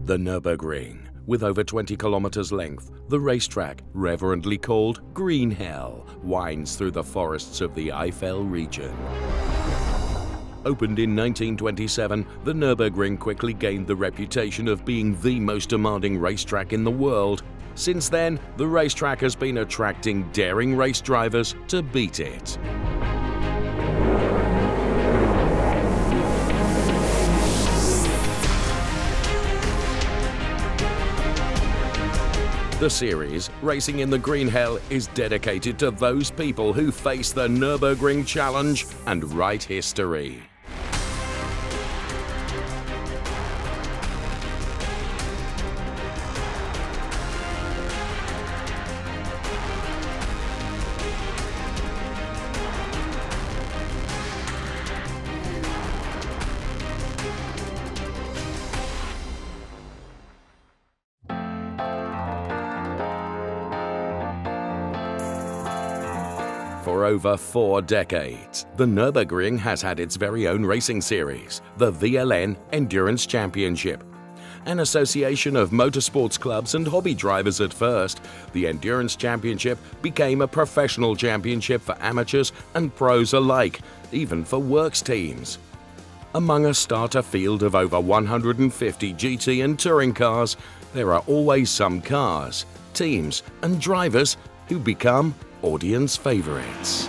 The Nürburgring, with over 20 kilometers length, the racetrack, reverently called Green Hell, winds through the forests of the Eifel region. Opened in 1927, the Nürburgring quickly gained the reputation of being the most demanding racetrack in the world. Since then, the racetrack has been attracting daring race drivers to beat it. The series, Racing in the Green Hell, is dedicated to those people who face the Nürburgring challenge and write history. For over 4 decades, the Nürburgring has had its very own racing series, the VLN Endurance Championship. An association of motorsports clubs and hobby drivers at first, the Endurance Championship became a professional championship for amateurs and pros alike, even for works teams. Among a starter field of over 150 GT and touring cars, there are always some cars, teams and drivers who become audience favorites.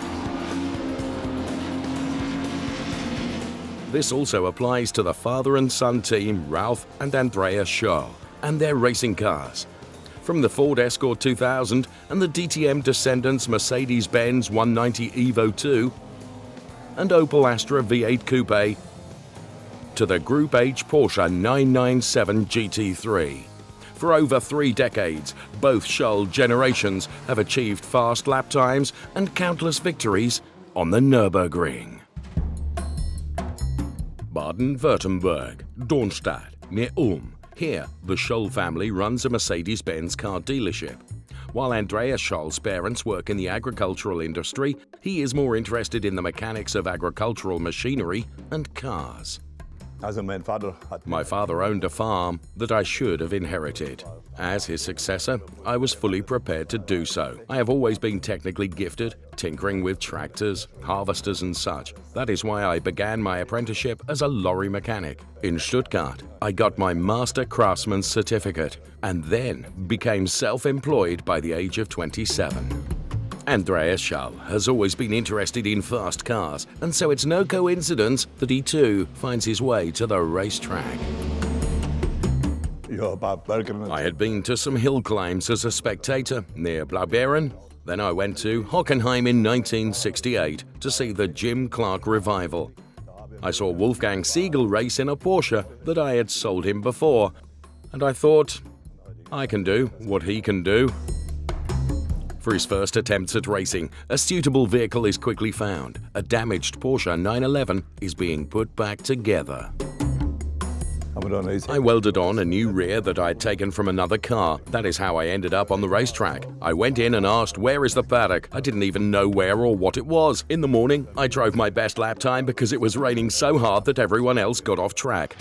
This also applies to the father and son team Ralf and Andreas Schall and their racing cars. From the Ford Escort 2000 and the DTM descendants Mercedes-Benz 190 Evo 2 and Opel Astra V8 Coupe to the Group H Porsche 997 GT3. For over 3 decades, both Schall generations have achieved fast lap times and countless victories on the Nürburgring. Baden-Württemberg, Dornstadt, near Ulm. Here, the Schall family runs a Mercedes-Benz car dealership. While Andreas Schall's parents work in the agricultural industry, he is more interested in the mechanics of agricultural machinery and cars. My father owned a farm that I should have inherited. As his successor, I was fully prepared to do so. I have always been technically gifted, tinkering with tractors, harvesters and such. That is why I began my apprenticeship as a lorry mechanic. In Stuttgart, I got my Master Craftsman's certificate and then became self-employed by the age of 27. Andreas Schall has always been interested in fast cars, and so it's no coincidence that he too finds his way to the racetrack. I had been to some hill climbs as a spectator near Blaubeuren. Then I went to Hockenheim in 1968 to see the Jim Clark revival. I saw Wolfgang Siegel race in a Porsche that I had sold him before, and I thought, I can do what he can do. For his first attempts at racing, a suitable vehicle is quickly found. A damaged Porsche 911 is being put back together. I welded on a new rear that I had taken from another car. That is how I ended up on the racetrack. I went in and asked, where is the paddock? I didn't even know where or what it was. In the morning, I drove my best lap time because it was raining so hard that everyone else got off track.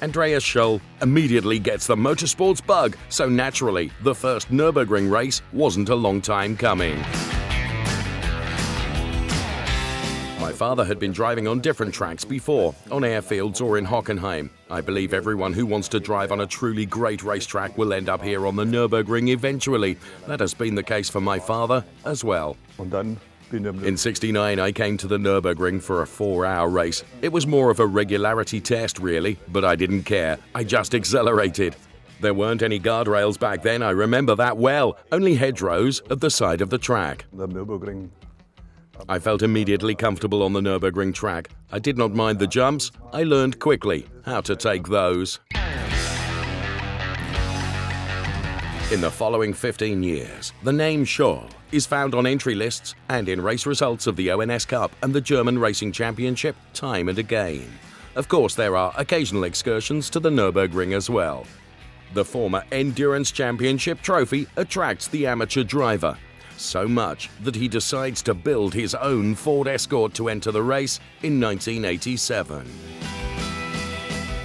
Andreas Schall immediately gets the motorsports bug, so naturally, the first Nürburgring race wasn't a long time coming. My father had been driving on different tracks before, on airfields or in Hockenheim. I believe everyone who wants to drive on a truly great racetrack will end up here on the Nürburgring eventually. That has been the case for my father as well. In '69, I came to the Nürburgring for a 4-hour race. It was more of a regularity test, really, but I didn't care. I just accelerated. There weren't any guardrails back then, I remember that well, only hedgerows at the side of the track. I felt immediately comfortable on the Nürburgring track. I did not mind the jumps. I learned quickly how to take those. In the following 15 years, the name Schall is found on entry lists and in race results of the ONS Cup and the German Racing Championship time and again. Of course, there are occasional excursions to the Nürburgring as well. The former Endurance Championship trophy attracts the amateur driver, so much that he decides to build his own Ford Escort to enter the race in 1987.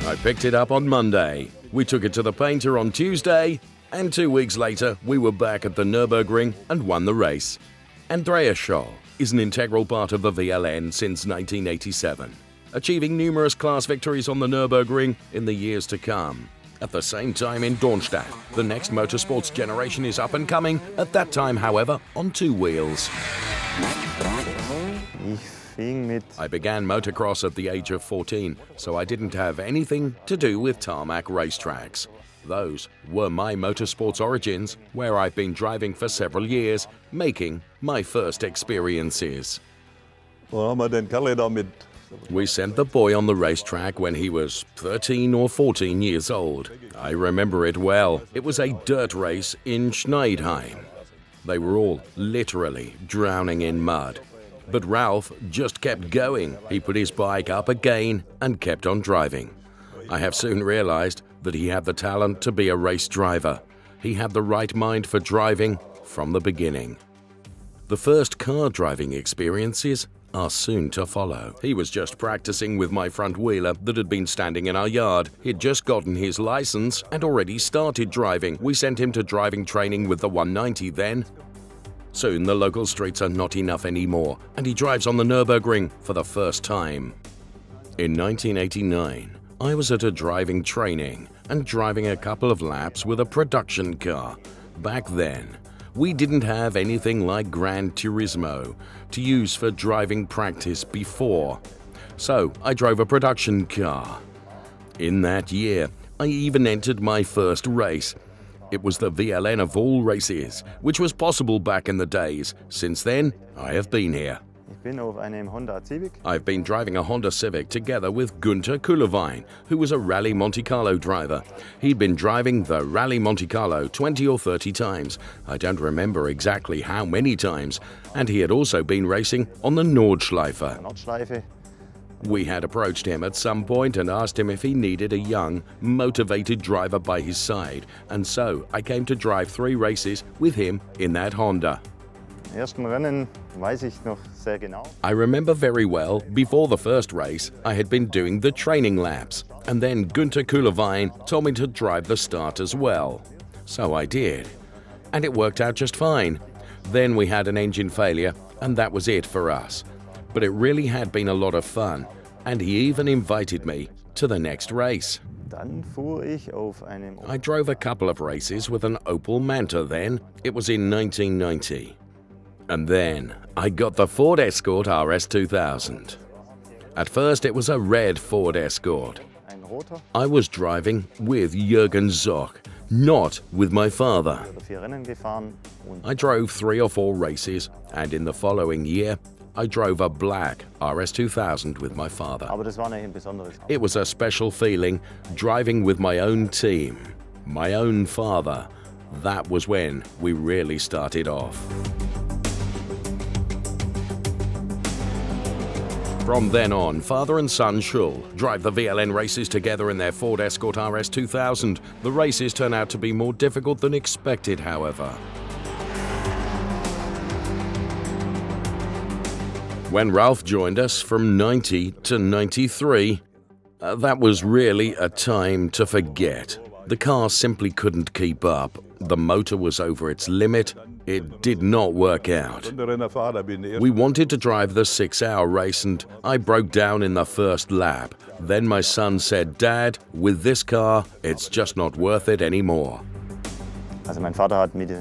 I picked it up on Monday. We took it to the painter on Tuesday, and 2 weeks later, we were back at the Nürburgring and won the race. Andreas Schall is an integral part of the VLN since 1987, achieving numerous class victories on the Nürburgring in the years to come. At the same time in Darmstadt, the next motorsports generation is up and coming, at that time, however, on 2 wheels. I began motocross at the age of 14, so I didn't have anything to do with tarmac racetracks. Those were my motorsports origins, where I've been driving for several years, making my first experiences. We sent the boy on the racetrack when he was 13 or 14 years old. I remember it well. It was a dirt race in Schneidheim. They were all literally drowning in mud. But Ralf just kept going. He put his bike up again and kept on driving. I have soon realized that he had the talent to be a race driver. He had the right mind for driving from the beginning. The first car driving experiences are soon to follow. He was just practicing with my front wheeler that had been standing in our yard. He'd just gotten his license and already started driving. We sent him to driving training with the 190 then. Soon the local streets are not enough anymore, and he drives on the Nürburgring for the first time. In 1989, I was at a driving training and driving a couple of laps with a production car. Back then, we didn't have anything like Gran Turismo to use for driving practice before, so I drove a production car. In that year, I even entered my first race. It was the VLN of all races, which was possible back in the days. Since then, I have been here. I've been driving a Honda Civic together with Günther Kuhlewein, who was a Rally Monte Carlo driver. He'd been driving the Rally Monte Carlo 20 or 30 times. I don't remember exactly how many times. And he had also been racing on the Nordschleife. We had approached him at some point and asked him if he needed a young, motivated driver by his side, and so I came to drive 3 races with him in that Honda. I remember very well, before the first race, I had been doing the training laps, and then Günther Kuhlewein told me to drive the start as well. So I did, and it worked out just fine. Then we had an engine failure, and that was it for us. But it really had been a lot of fun, and he even invited me to the next race. I drove a couple of races with an Opel Manta then. It was in 1990. And then I got the Ford Escort Rs 2000. At first it was a red Ford Escort. I was driving with Jürgen Zock, not with my father. I drove 3 or 4 races, and in the following year, I drove a black Rs 2000 with my father. It was a special feeling, driving with my own team, my own father. That was when we really started off. From then on, father and son Schall drive the VLN races together in their Ford Escort Rs 2000. The races turn out to be more difficult than expected, however. When Ralf joined us from 90 to 93, that was really a time to forget. The car simply couldn't keep up. The motor was over its limit. It did not work out. We wanted to drive the 6-hour race, and I broke down in the first lap. Then my son said, "Dad, with this car, it's just not worth it anymore."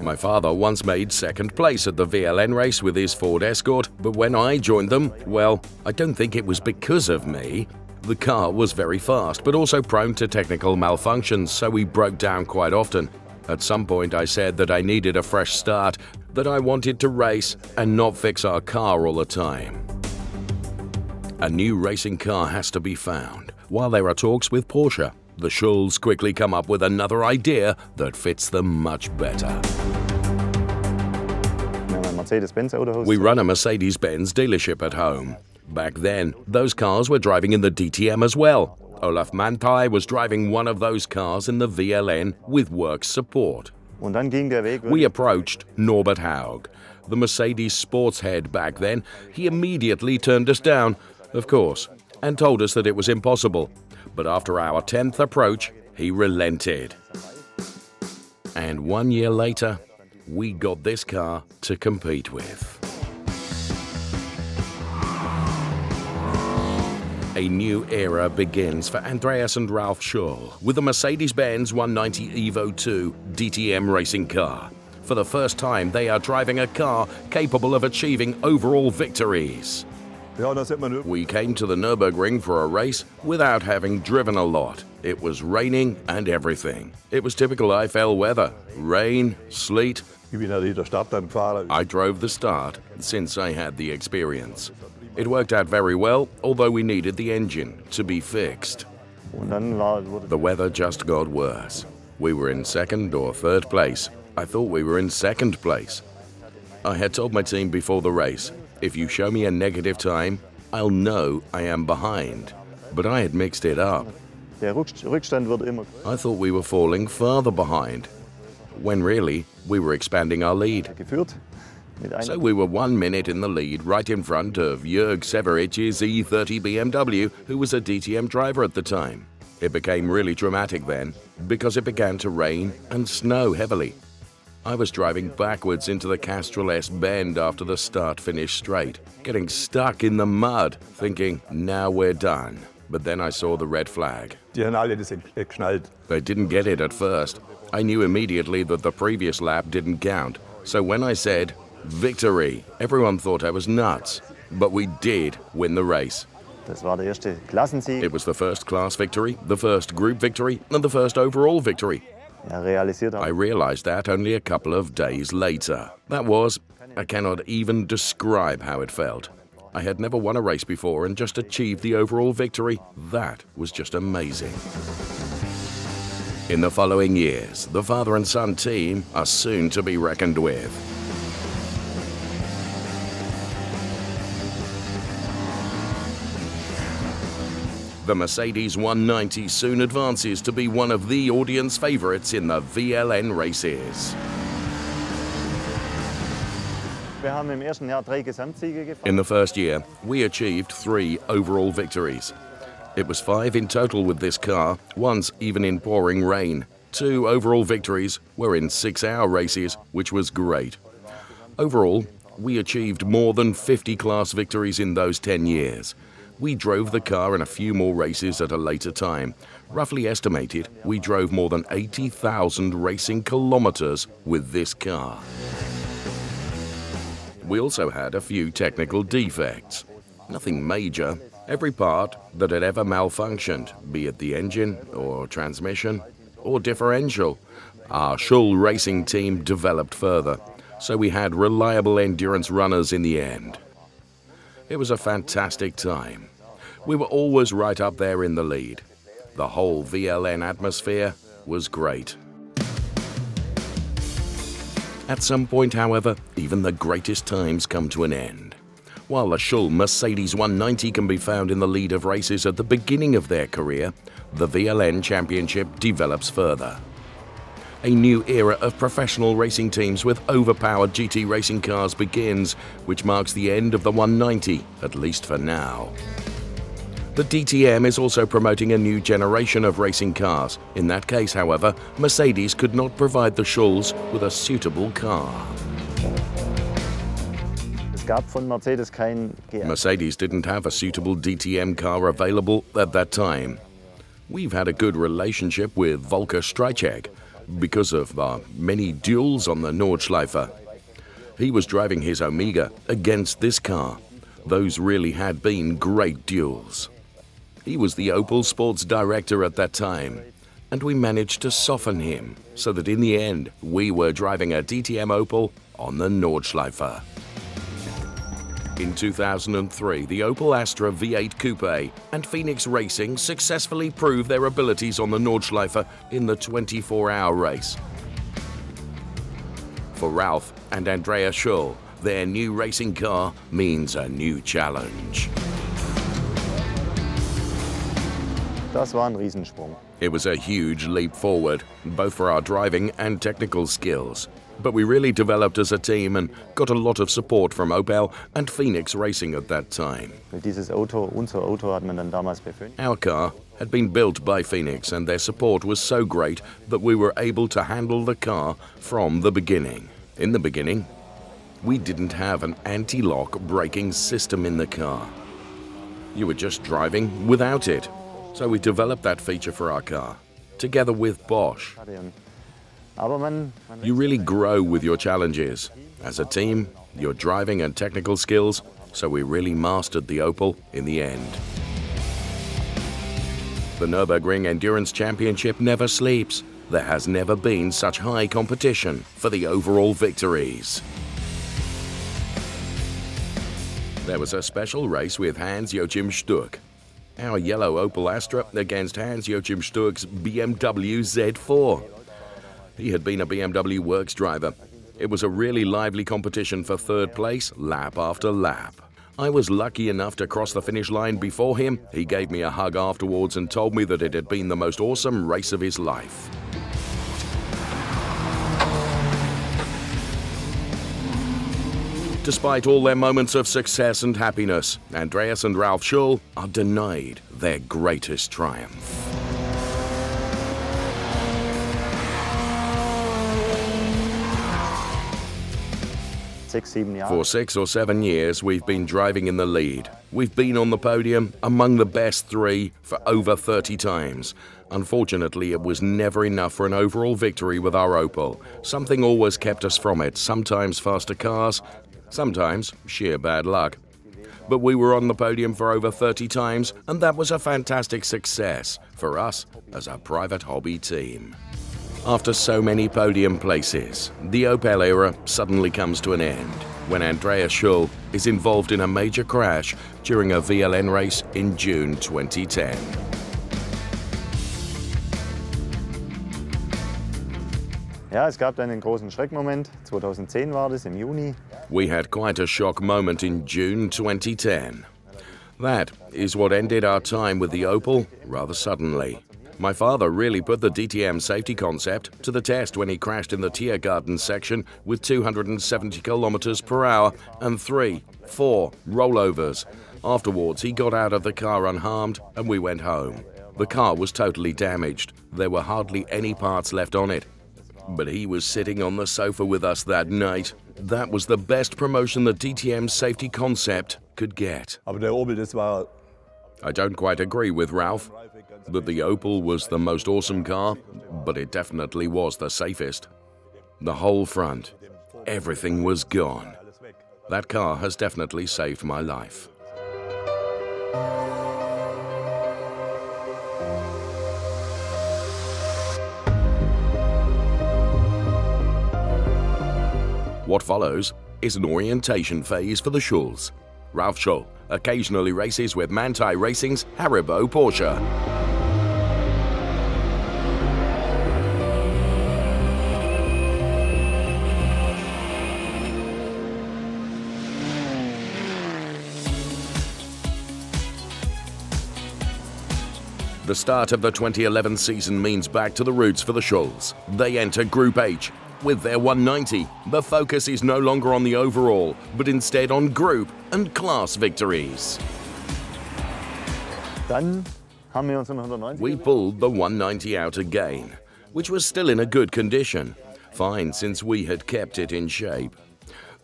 My father once made second place at the VLN race with his Ford Escort, but when I joined them, well, I don't think it was because of me. The car was very fast, but also prone to technical malfunctions, so we broke down quite often. At some point I said that I needed a fresh start, that I wanted to race and not fix our car all the time. A new racing car has to be found. While there are talks with Porsche, the Schalls quickly come up with another idea that fits them much better. We run a Mercedes-Benz dealership at home. Back then, those cars were driving in the DTM as well. Olaf Manthey was driving one of those cars in the VLN with works support. We approached Norbert Haug, the Mercedes sports head back then. He immediately turned us down, of course, and told us that it was impossible. But after our 10th approach, he relented. And 1 year later, we got this car to compete with. A new era begins for Andreas and Ralf Schall with the Mercedes-Benz 190 Evo 2 DTM racing car. For the first time, they are driving a car capable of achieving overall victories. We came to the Nürburgring for a race without having driven a lot. It was raining and everything. It was typical IFL weather. Rain, sleet. I drove the start since I had the experience. It worked out very well, although we needed the engine to be fixed. The weather just got worse. We were in second or third place. I thought we were in second place. I had told my team before the race, if you show me a negative time, I'll know I am behind. But I had mixed it up. I thought we were falling further behind, when really we were expanding our lead. So we were 1 minute in the lead, right in front of Jörg Severich's E30 BMW, who was a DTM driver at the time. It became really dramatic then, because it began to rain and snow heavily. I was driving backwards into the Castrol S bend after the start-finish straight, getting stuck in the mud, thinking, now we're done. But then I saw the red flag. They didn't get it at first. I knew immediately that the previous lap didn't count. So when I said, victory, everyone thought I was nuts. But we did win the race. It was the first class victory, the first group victory, and the first overall victory. I realized that only a couple of days later. That was, I cannot even describe how it felt. I had never won a race before and just achieved the overall victory. That was just amazing. In the following years, the father and son team are soon to be reckoned with. The Mercedes 190 soon advances to be one of the audience favorites in the VLN races. In the first year, we achieved 3 overall victories. It was 5 in total with this car, once even in pouring rain. 2 overall victories were in 6-hour races, which was great. Overall, we achieved more than 50 class victories in those 10 years. We drove the car in a few more races at a later time. Roughly estimated, we drove more than 80,000 racing kilometers with this car. We also had a few technical defects. Nothing major. Every part that had ever malfunctioned, be it the engine or transmission or differential, our Schall racing team developed further, so we had reliable endurance runners in the end. It was a fantastic time. We were always right up there in the lead. The whole VLN atmosphere was great. At some point, however, even the greatest times come to an end. While the Schall Mercedes 190 can be found in the lead of races at the beginning of their career, the VLN Championship develops further. A new era of professional racing teams with overpowered GT racing cars begins, which marks the end of the 190, at least for now. The DTM is also promoting a new generation of racing cars. In that case, however, Mercedes could not provide the Schalls with a suitable car. Mercedes didn't have a suitable DTM car available at that time. We've had a good relationship with Volker Streichegg because of many duels on the Nordschleife. He was driving his Omega against this car. Those really had been great duels. He was the Opel sports director at that time, and we managed to soften him so that in the end we were driving a DTM Opel on the Nordschleife. In 2003, the Opel Astra V8 Coupe and Phoenix Racing successfully proved their abilities on the Nordschleife in the 24-hour race. For Ralf and Andreas Schall, their new racing car means a new challenge. It was a huge leap forward, both for our driving and technical skills. But we really developed as a team and got a lot of support from Opel and Phoenix Racing at that time. Our car had been built by Phoenix and their support was so great that we were able to handle the car from the beginning. In the beginning, we didn't have an anti-lock braking system in the car. You were just driving without it. So we developed that feature for our car, together with Bosch. You really grow with your challenges. As a team, your driving and technical skills, so we really mastered the Opel in the end. The Nürburgring Endurance Championship never sleeps. There has never been such high competition for the overall victories. There was a special race with Hans-Joachim Stuck. Our yellow Opel Astra against Hans-Joachim Stuck's BMW Z4. He had been a BMW Works driver. It was a really lively competition for third place, lap after lap. I was lucky enough to cross the finish line before him. He gave me a hug afterwards and told me that it had been the most awesome race of his life. Despite all their moments of success and happiness, Andreas and Ralf Schall are denied their greatest triumph. For 6 or 7 years, we've been driving in the lead. We've been on the podium among the best 3 for over 30 times. Unfortunately, it was never enough for an overall victory with our Opel. Something always kept us from it, sometimes faster cars, sometimes sheer bad luck. But we were on the podium for over 30 times, and that was a fantastic success for us as a private hobby team. After so many podium places, the Opel era suddenly comes to an end when Andreas Schall is involved in a major crash during a VLN race in June 2010. Ja, es gab dann einen großen Schreckmoment. 2010 war das, im Juni. We had quite a shock moment in June 2010. That is what ended our time with the Opel rather suddenly. My father really put the DTM safety concept to the test when he crashed in the Tiergarten section with 270 kilometers per hour and 3-4 rollovers. Afterwards, he got out of the car unharmed and we went home. The car was totally damaged. There were hardly any parts left on it. But he was sitting on the sofa with us that night. That was the best promotion the DTM safety concept could get. Aber der Opel, das war... I don't quite agree with Ralf that the Opel was the most awesome car, but it definitely was the safest. The whole front, everything was gone. That car has definitely saved my life. What follows is an orientation phase for the Schalls. Ralf Schall occasionally races with Manthey Racing's Haribo Porsche. The start of the 2011 season means back to the roots for the Schalls. They enter Group H with their 190. The focus is no longer on the overall, but instead on group and class victories. Dann haben wir uns in 190. We pulled the 190 out again, which was still in a good condition. Fine, since we had kept it in shape.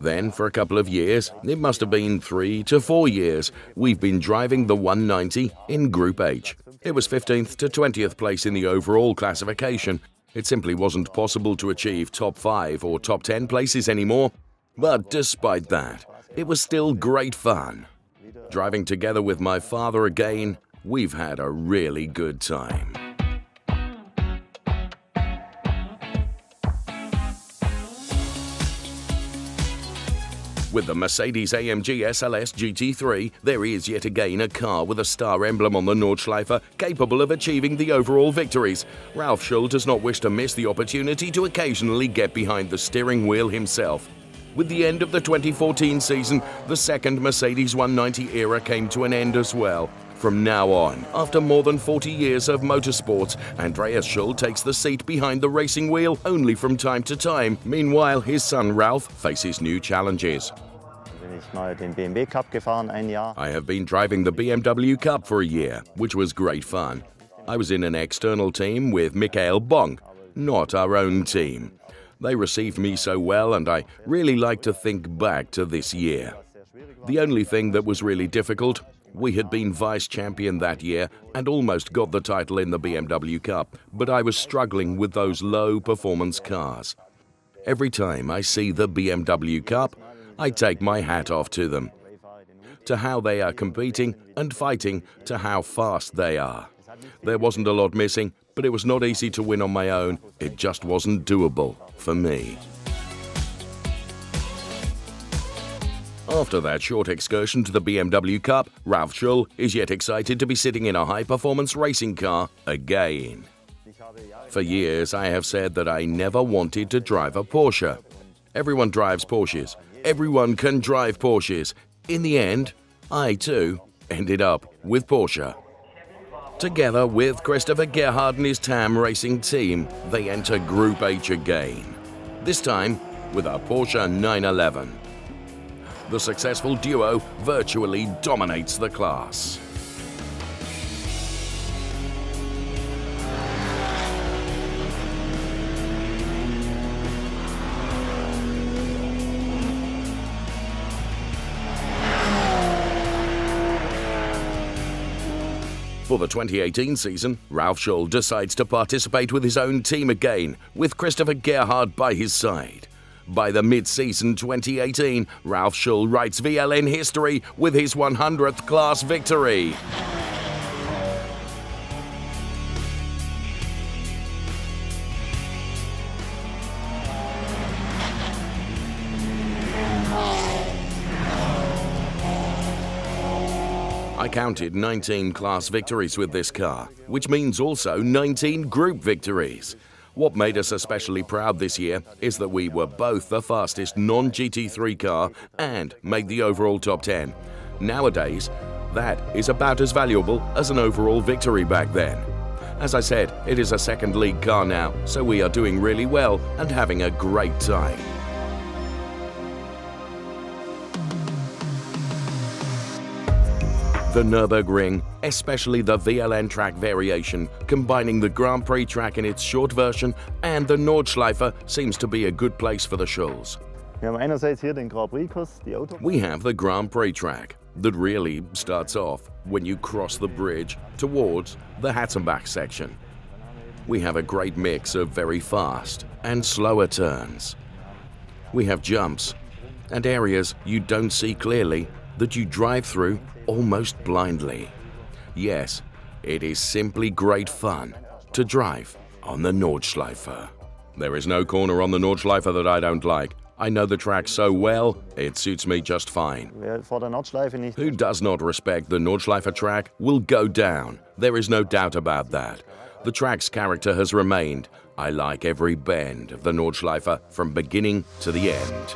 Then, for a couple of years, it must have been 3 to 4 years, we've been driving the 190 in Group H. It was 15th to 20th place in the overall classification. It simply wasn't possible to achieve top 5 or top 10 places anymore. But despite that, it was still great fun. Driving together with my father again, we've had a really good time. With the Mercedes Amg Sls Gt3, there is yet again a car with a star emblem on the Nordschleife capable of achieving the overall victories. Ralf Schall does not wish to miss the opportunity to occasionally get behind the steering wheel himself. With the end of the 2014 season, the second Mercedes 190 era came to an end as well. From now on, after more than 40 years of motorsports, Andreas Schall takes the seat behind the racing wheel only from time to time. Meanwhile, his son Ralf faces new challenges. I have been driving the BMW Cup for a year, which was great fun. I was in an external team with Michael Bonk, not our own team. They received me so well, and I really like to think back to this year. The only thing that was really difficult, we had been vice-champion that year and almost got the title in the BMW Cup, but I was struggling with those low-performance cars. Every time I see the BMW Cup, I take my hat off to them, to how they are competing and fighting, to how fast they are. There wasn't a lot missing, but it was not easy to win on my own. It just wasn't doable for me. After that short excursion to the BMW Cup, Ralf Schall is yet excited to be sitting in a high-performance racing car again. For years, I have said that I never wanted to drive a Porsche. Everyone drives Porsches. Everyone can drive Porsches. In the end, I too ended up with Porsche. Together with Christopher Gerhard and his TAM racing team, they enter Group H again. This time with a Porsche 911. The successful duo virtually dominates the class. For the 2018 season, Ralf Schall decides to participate with his own team again, with Christopher Gerhard by his side. By the mid-season 2018, Ralf Schall writes VLN history with his 100th class victory. I counted 19 class victories with this car, which means also 19 group victories. What made us especially proud this year is that we were both the fastest non-GT3 car and made the overall top 10. Nowadays, that is about as valuable as an overall victory back then. As I said, it is a second league car now, so we are doing really well and having a great time. The Nürburgring, especially the VLN track variation, combining the Grand Prix track in its short version and the Nordschleife, seems to be a good place for the Schalls. We have the Grand Prix track that really starts off when you cross the bridge towards the Hatzenbach section. We have a great mix of very fast and slower turns. We have jumps and areas you don't see clearly that you drive through almost blindly. Yes, it is simply great fun to drive on the Nordschleife. There is no corner on the Nordschleife that I don't like. I know the track so well, it suits me just fine. Who does not respect the Nordschleife track will go down. There is no doubt about that. The track's character has remained. I like every bend of the Nordschleife from beginning to the end.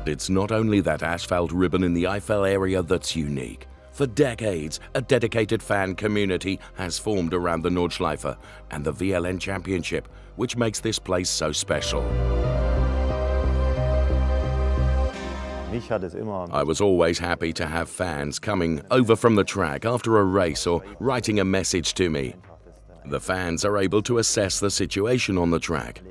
It's not only that asphalt ribbon in the Eifel area that's unique. For decades, a dedicated fan community has formed around the Nordschleife and the VLN Championship, which makes this place so special. I was always happy to have fans coming over from the track after a race or writing a message to me. The fans are able to assess the situation on the track.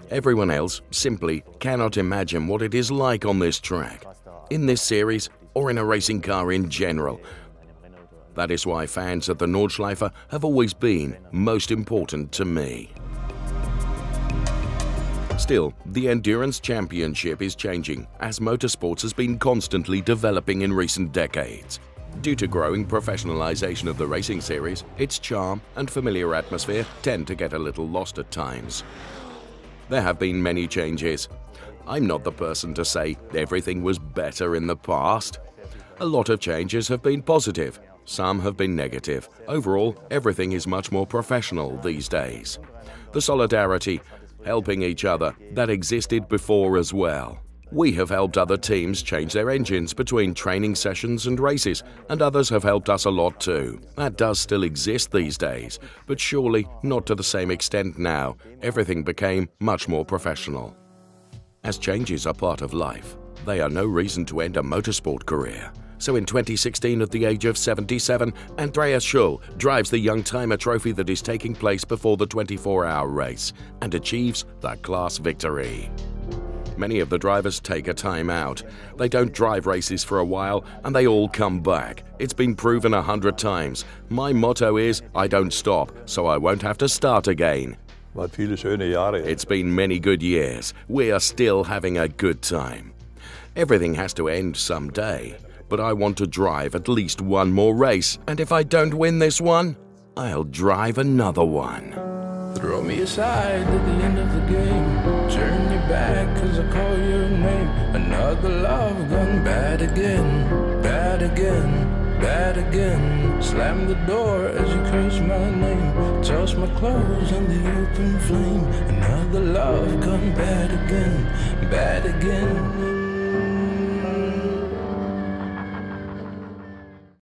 Everyone else simply cannot imagine what it is like on this track, in this series, or in a racing car in general. That is why fans at the Nordschleife have always been most important to me. Still, the Endurance Championship is changing, as motorsports has been constantly developing in recent decades. Due to growing professionalization of the racing series, its charm and familiar atmosphere tend to get a little lost at times. There have been many changes. I'm not the person to say everything was better in the past. A lot of changes have been positive, some have been negative. Overall, everything is much more professional these days. The solidarity, helping each other, that existed before as well. We have helped other teams change their engines between training sessions and races, and others have helped us a lot too. That does still exist these days, but surely not to the same extent now. Everything became much more professional. As changes are part of life, they are no reason to end a motorsport career. So in 2016, at the age of 77, Andreas Schall drives the Young Timer Trophy that is taking place before the 24-hour race and achieves the class victory. Many of the drivers take a time out. They don't drive races for a while and they all come back. It's been proven 100 times. My motto is, I don't stop, so I won't have to start again. It's been many good years. We are still having a good time. Everything has to end someday, but I want to drive at least one more race, and if I don't win this one, I'll drive another one. Throw me aside at the end of the game. Turn your back cause I call your name. Another love gone bad again. Bad again, bad again. Slam the door as you curse my name. Toss my clothes on the open flame. Another love gone bad again. Bad again,